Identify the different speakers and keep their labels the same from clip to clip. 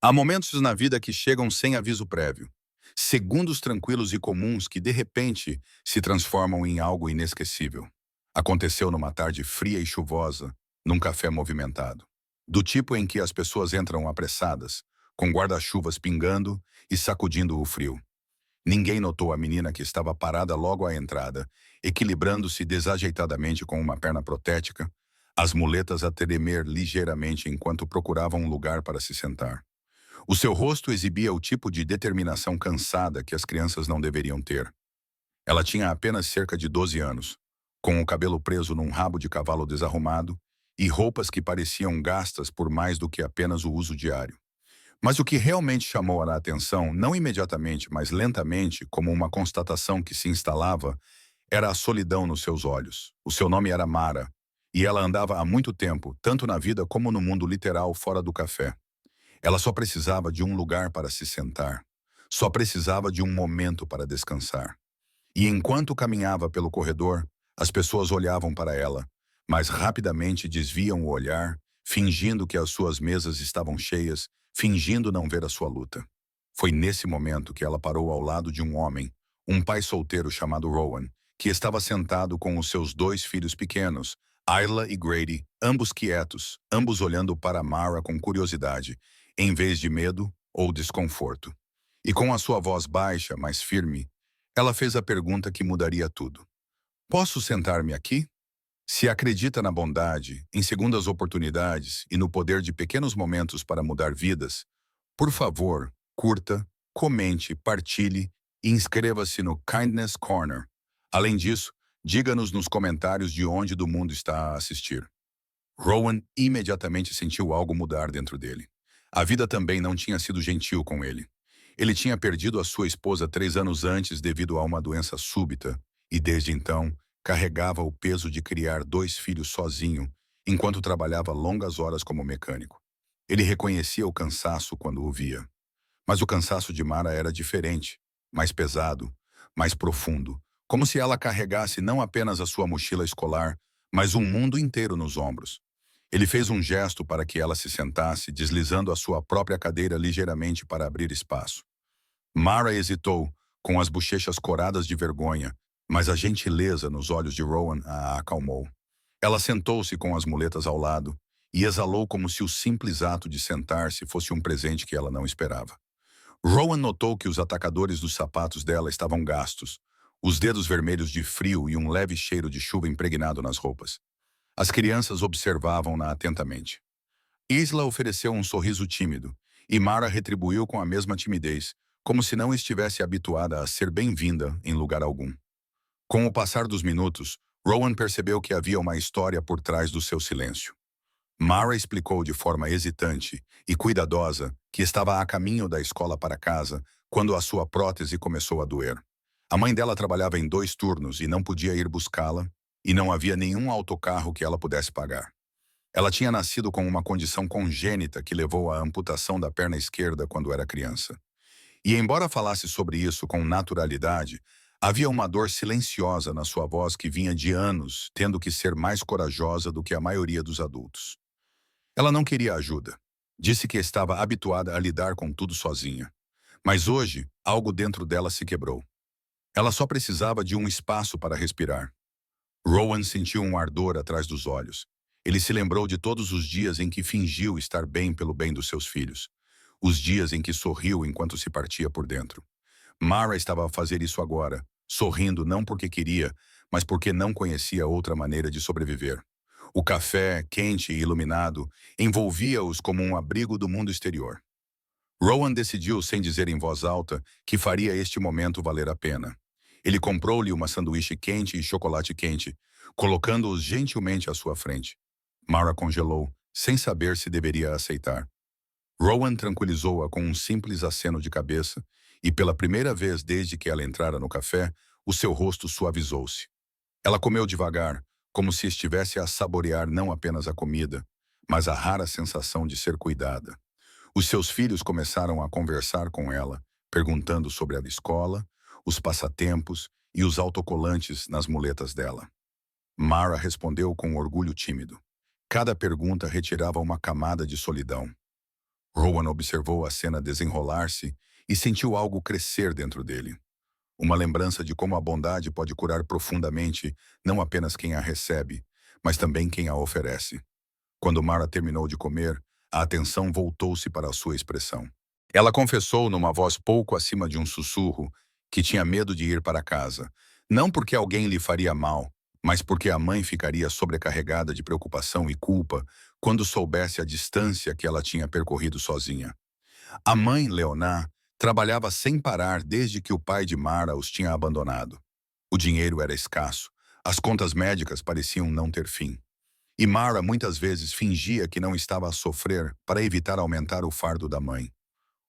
Speaker 1: Há momentos na vida que chegam sem aviso prévio. Segundos tranquilos e comuns que, de repente, se transformam em algo inesquecível. Aconteceu numa tarde fria e chuvosa, num café movimentado. Do tipo em que as pessoas entram apressadas, com guarda-chuvas pingando e sacudindo o frio. Ninguém notou a menina que estava parada logo à entrada, equilibrando-se desajeitadamente com uma perna protética, as muletas a tremer ligeiramente enquanto procurava um lugar para se sentar. O seu rosto exibia o tipo de determinação cansada que as crianças não deveriam ter. Ela tinha apenas cerca de 12 anos, com o cabelo preso num rabo de cavalo desarrumado e roupas que pareciam gastas por mais do que apenas o uso diário. Mas o que realmente chamou a atenção, não imediatamente, mas lentamente, como uma constatação que se instalava, era a solidão nos seus olhos. O seu nome era Mara, e ela andava há muito tempo, tanto na vida como no mundo literal fora do café. Ela só precisava de um lugar para se sentar. Só precisava de um momento para descansar. E enquanto caminhava pelo corredor, as pessoas olhavam para ela, mas rapidamente desviam o olhar, fingindo que as suas mesas estavam cheias, fingindo não ver a sua luta. Foi nesse momento que ela parou ao lado de um homem, um pai solteiro chamado Rowan, que estava sentado com os seus dois filhos pequenos, Ayla e Grady, ambos quietos, ambos olhando para Mara com curiosidade, em vez de medo ou desconforto. E com a sua voz baixa, mas firme, ela fez a pergunta que mudaria tudo. Posso sentar-me aqui? Se acredita na bondade, em segundas oportunidades e no poder de pequenos momentos para mudar vidas, por favor, curta, comente, partilhe e inscreva-se no Kindness Corner. Além disso, diga-nos nos comentários de onde do mundo está a assistir. Rowan imediatamente sentiu algo mudar dentro dele. A vida também não tinha sido gentil com ele. Ele tinha perdido a sua esposa 3 anos antes devido a uma doença súbita e, desde então, carregava o peso de criar 2 filhos sozinho, enquanto trabalhava longas horas como mecânico. Ele reconhecia o cansaço quando o via. Mas o cansaço de Mara era diferente, mais pesado, mais profundo, como se ela carregasse não apenas a sua mochila escolar, mas um mundo inteiro nos ombros. Ele fez um gesto para que ela se sentasse, deslizando a sua própria cadeira ligeiramente para abrir espaço. Mara hesitou, com as bochechas coradas de vergonha, mas a gentileza nos olhos de Rowan a acalmou. Ela sentou-se com as muletas ao lado e exalou como se o simples ato de sentar-se fosse um presente que ela não esperava. Rowan notou que os atacadores dos sapatos dela estavam gastos, os dedos vermelhos de frio e um leve cheiro de chuva impregnado nas roupas. As crianças observavam-na atentamente. Isla ofereceu um sorriso tímido, e Mara retribuiu com a mesma timidez, como se não estivesse habituada a ser bem-vinda em lugar algum. Com o passar dos minutos, Rowan percebeu que havia uma história por trás do seu silêncio. Mara explicou de forma hesitante e cuidadosa que estava a caminho da escola para casa quando a sua prótese começou a doer. A mãe dela trabalhava em 2 turnos e não podia ir buscá-la, e não havia nenhum autocarro que ela pudesse pagar. Ela tinha nascido com uma condição congênita que levou à amputação da perna esquerda quando era criança. E embora falasse sobre isso com naturalidade, havia uma dor silenciosa na sua voz que vinha de anos, tendo que ser mais corajosa do que a maioria dos adultos. Ela não queria ajuda. Disse que estava habituada a lidar com tudo sozinha. Mas hoje, algo dentro dela se quebrou. Ela só precisava de um espaço para respirar. Rowan sentiu um ardor atrás dos olhos. Ele se lembrou de todos os dias em que fingiu estar bem pelo bem dos seus filhos. Os dias em que sorriu enquanto se partia por dentro. Mara estava a fazer isso agora, sorrindo não porque queria, mas porque não conhecia outra maneira de sobreviver. O café, quente e iluminado, envolvia-os como um abrigo do mundo exterior. Rowan decidiu, sem dizer em voz alta, que faria este momento valer a pena. Ele comprou-lhe uma sanduíche quente e chocolate quente, colocando-os gentilmente à sua frente. Mara congelou, sem saber se deveria aceitar. Rowan tranquilizou-a com um simples aceno de cabeça, e pela primeira vez desde que ela entrara no café, o seu rosto suavizou-se. Ela comeu devagar, como se estivesse a saborear não apenas a comida, mas a rara sensação de ser cuidada. Os seus filhos começaram a conversar com ela, perguntando sobre a escola, os passatempos e os autocolantes nas muletas dela. Mara respondeu com orgulho tímido. Cada pergunta retirava uma camada de solidão. Rowan observou a cena desenrolar-se e sentiu algo crescer dentro dele. Uma lembrança de como a bondade pode curar profundamente não apenas quem a recebe, mas também quem a oferece. Quando Mara terminou de comer, a atenção voltou-se para a sua expressão. Ela confessou numa voz pouco acima de um sussurro que tinha medo de ir para casa, não porque alguém lhe faria mal, mas porque a mãe ficaria sobrecarregada de preocupação e culpa quando soubesse a distância que ela tinha percorrido sozinha. A mãe, Leonard, trabalhava sem parar desde que o pai de Mara os tinha abandonado. O dinheiro era escasso, as contas médicas pareciam não ter fim. E Mara muitas vezes fingia que não estava a sofrer para evitar aumentar o fardo da mãe.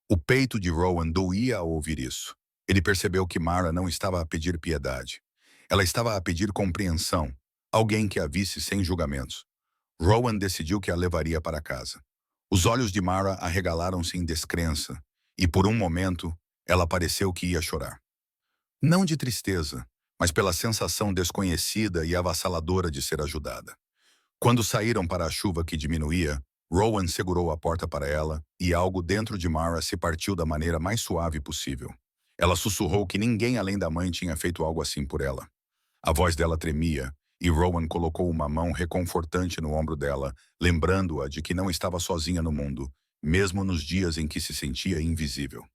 Speaker 1: O peito de Rowan doía ao ouvir isso. Ele percebeu que Mara não estava a pedir piedade. Ela estava a pedir compreensão, alguém que a visse sem julgamentos. Rowan decidiu que a levaria para casa. Os olhos de Mara arregalaram-se em descrença, e por um momento ela pareceu que ia chorar. Não de tristeza, mas pela sensação desconhecida e avassaladora de ser ajudada. Quando saíram para a chuva que diminuía, Rowan segurou a porta para ela e algo dentro de Mara se partiu da maneira mais suave possível. Ela sussurrou que ninguém além da mãe tinha feito algo assim por ela. A voz dela tremia, e Rowan colocou uma mão reconfortante no ombro dela, lembrando-a de que não estava sozinha no mundo, mesmo nos dias em que se sentia invisível.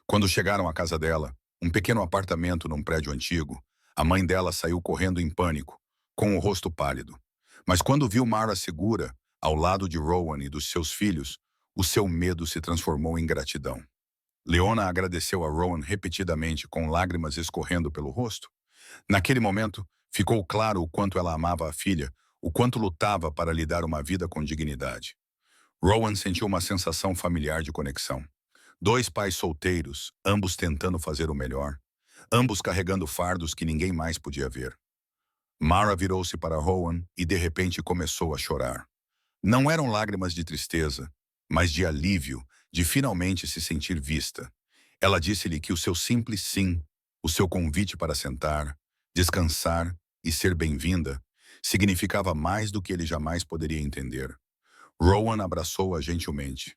Speaker 1: Quando chegaram à casa dela, um pequeno apartamento num prédio antigo, a mãe dela saiu correndo em pânico, com o rosto pálido. Mas quando viu Mara segura, ao lado de Rowan e dos seus filhos, o seu medo se transformou em gratidão. Leona agradeceu a Rowan repetidamente, com lágrimas escorrendo pelo rosto. Naquele momento, ficou claro o quanto ela amava a filha, o quanto lutava para lhe dar uma vida com dignidade. Rowan sentiu uma sensação familiar de conexão. Dois pais solteiros, ambos tentando fazer o melhor, ambos carregando fardos que ninguém mais podia ver. Mara virou-se para Rowan e de repente começou a chorar. Não eram lágrimas de tristeza, mas de alívio, de finalmente se sentir vista. Ela disse-lhe que o seu simples sim, o seu convite para sentar, descansar e ser bem-vinda, significava mais do que ele jamais poderia entender. Rowan abraçou-a gentilmente,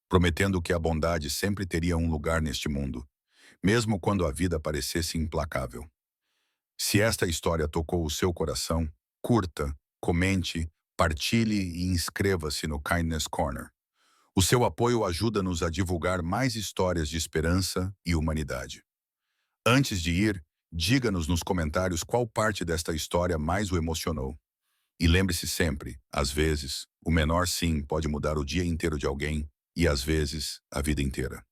Speaker 1: prometendo que a bondade sempre teria um lugar neste mundo, mesmo quando a vida parecesse implacável. Se esta história tocou o seu coração, curta, comente, partilhe e inscreva-se no Kindness Corner. O seu apoio ajuda-nos a divulgar mais histórias de esperança e humanidade. Antes de ir, diga-nos nos comentários qual parte desta história mais o emocionou. E lembre-se sempre, às vezes, o menor sim pode mudar o dia inteiro de alguém e às vezes a vida inteira.